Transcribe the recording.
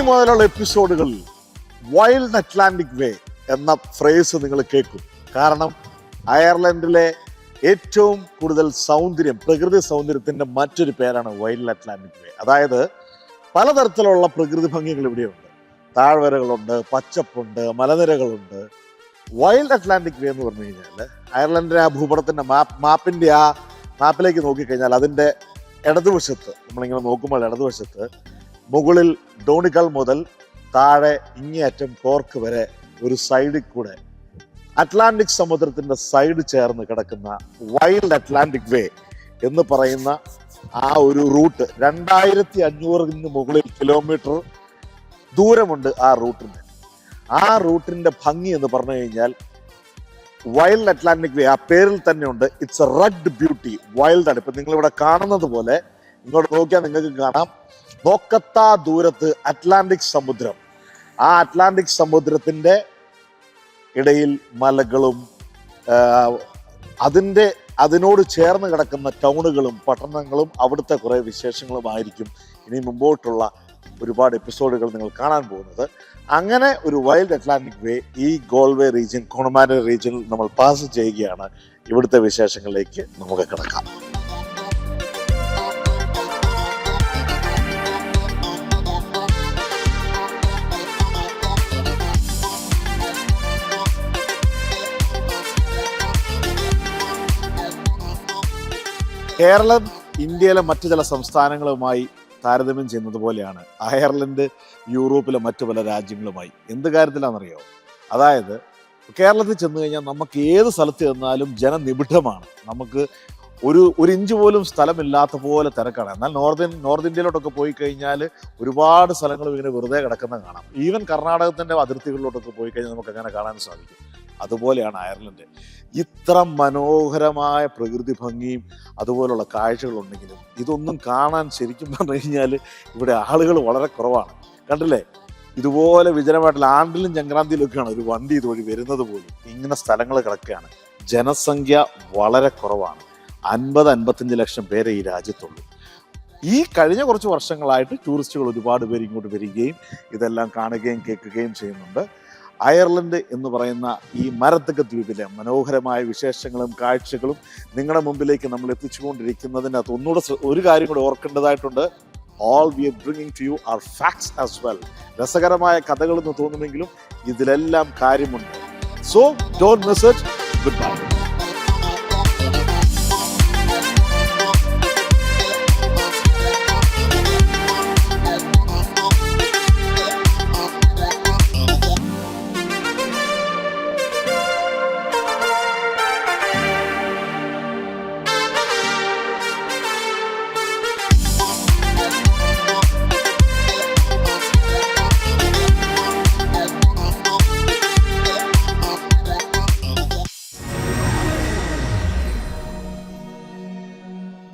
ഇനി മുതലുള്ള എപ്പിസോഡുകളിൽ വൈൽഡ് അറ്റ്ലാന്റിക് വേ എന്ന ഫ്രേസ് നിങ്ങൾ കേൾക്കും. കാരണം അയർലൻഡിലെ ഏറ്റവും കൂടുതൽ സൗന്ദര്യം, പ്രകൃതി സൗന്ദര്യത്തിന്റെ മറ്റൊരു പേരാണ് വൈൽഡ് അറ്റ്ലാന്റിക് വേ. അതായത് പലതരത്തിലുള്ള പ്രകൃതി ഭംഗികൾ ഇവിടെയുണ്ട്. താഴ്വരകളുണ്ട്, പച്ചപ്പുണ്ട്, മലനിരകളുണ്ട്. വൈൽഡ് അറ്റ്ലാന്റിക് വേ എന്ന് പറഞ്ഞു കഴിഞ്ഞാൽ അയർലൻഡിന്റെ ആ ഭൂപടത്തിന്റെ മാപ്പിലേക്ക് നോക്കിക്കഴിഞ്ഞാൽ അതിന്റെ ഇടതുവശത്ത്, നമ്മളിങ്ങനെ നോക്കുമ്പോൾ ഇടതുവശത്ത് മുകളിൽ ഡോണിക്കൽ മുതൽ താഴെ ഇങ്ങേയറ്റം കോർക്ക് വരെ ഒരു സൈഡിൽ കൂടെ അറ്റ്ലാന്റിക് സമുദ്രത്തിന്റെ സൈഡ് ചേർന്ന് കിടക്കുന്ന വൈൽഡ് അറ്റ്ലാന്റിക് വേ എന്ന് പറയുന്ന ആ ഒരു റൂട്ട് 2500 മുകളിൽ കിലോമീറ്റർ ദൂരമുണ്ട് ആ റൂട്ടിന്. ആ റൂട്ടിന്റെ ഭംഗി എന്ന് പറഞ്ഞു കഴിഞ്ഞാൽ വൈൽഡ് അറ്റ്ലാന്റിക് വേ ആ പേരിൽ തന്നെ ഉണ്ട്. It's A rugged beauty. Wild ആണ്. ഇപ്പൊ നിങ്ങൾ ഇവിടെ കാണുന്നത് പോലെ ഇങ്ങോട്ട് നോക്കിയാൽ നിങ്ങൾക്ക് കാണാം, നോക്കത്താ ദൂരത്ത് അറ്റ്ലാന്റിക് സമുദ്രം. ആ അറ്റ്ലാന്റിക് സമുദ്രത്തിന്റെ ഇടയിൽ മലകളും അതിനോട് ചേർന്ന് കിടക്കുന്ന ടൗണുകളും പട്ടണങ്ങളും അവിടുത്തെ കുറെ വിശേഷങ്ങളുമായിരിക്കും ഇനി മുമ്പോട്ടുള്ള ഒരുപാട് എപ്പിസോഡുകൾ നിങ്ങൾ കാണാൻ പോകുന്നത്. അങ്ങനെ ഒരു വൈൽഡ് അറ്റ്ലാന്റിക് വേ ഈ ഗോൾവേ റീജിയൻ, കോണമാൻഡർ റീജിയനിൽ നമ്മൾ പാസ് ചെയ്യുകയാണ്. ഇവിടുത്തെ വിശേഷങ്ങളിലേക്ക് നമുക്ക് കിടക്കാം. കേരളം ഇന്ത്യയിലെ മറ്റു ചില സംസ്ഥാനങ്ങളുമായി താരതമ്യം ചെയ്യുന്നത് പോലെയാണ് അയർലൻഡ് യൂറോപ്പിലെ മറ്റു പല രാജ്യങ്ങളുമായി. എന്ത് കാര്യത്തിലാണെന്നറിയോ? അതായത് കേരളത്തിൽ ചെന്ന് കഴിഞ്ഞാൽ നമുക്ക് ഏത് സ്ഥലത്ത് ചെന്നാലും ജനനിബിഡമാണ്. നമുക്ക് ഒരു ഇഞ്ച് പോലും സ്ഥലമില്ലാത്ത പോലെ തിരക്കാണ്. എന്നാൽ നോർത്ത് ഇന്ത്യയിലോട്ടൊക്കെ പോയി കഴിഞ്ഞാൽ ഒരുപാട് സ്ഥലങ്ങളും ഇങ്ങനെ വെറുതെ കിടക്കുന്ന കാണാം. ഈവൻ കർണാടകത്തിന്റെ അതിർത്തികളിലോട്ടൊക്കെ പോയി കഴിഞ്ഞാൽ നമുക്ക് അങ്ങനെ കാണാൻ സാധിക്കും. അതുപോലെയാണ് അയർലൻഡ്. ഇത്ര മനോഹരമായ പ്രകൃതി ഭംഗിയും അതുപോലുള്ള കാഴ്ചകളുണ്ടെങ്കിലും ഇതൊന്നും കാണാൻ ശരിക്കും പറഞ്ഞു കഴിഞ്ഞാൽ ഇവിടെ ആളുകൾ വളരെ കുറവാണ്. കണ്ടില്ലേ, ഇതുപോലെ വിജനമായിട്ടുള്ള ആണ്ടിലും സംക്രാന്തിയിലൊക്കെയാണ് ഒരു വണ്ടി ഇതുവഴി വരുന്നത് പോലും. ഇങ്ങനെ സ്ഥലങ്ങൾ കിടക്കുകയാണ്. ജനസംഖ്യ വളരെ കുറവാണ്. 50-55 ലക്ഷം പേരെ ഈ രാജ്യത്തുള്ളൂ. ഈ കഴിഞ്ഞ കുറച്ച് വർഷങ്ങളായിട്ട് ടൂറിസ്റ്റുകൾ ഒരുപാട് പേര് ഇങ്ങോട്ട് വരികയും ഇതെല്ലാം കാണുകയും കേൾക്കുകയും ചെയ്യുന്നുണ്ട്. അയർലൻഡ് എന്ന് പറയുന്ന ഈ മരത്തക്ക ദ്വീപിലെ മനോഹരമായ വിശേഷങ്ങളും കാഴ്ചകളും നിങ്ങളുടെ മുമ്പിലേക്ക് നമ്മൾ എത്തിച്ചുകൊണ്ടിരിക്കുന്നതിനകത്ത് ഒന്നുകൂടെ ഒരു കാര്യം കൂടെ ഓർക്കേണ്ടതായിട്ടുണ്ട്. All we are bringing to you are facts as well. രസകരമായ കഥകളെന്ന് തോന്നുമെങ്കിലും ഇതിലെല്ലാം കാര്യമുണ്ട്. So don't miss it. Goodbye.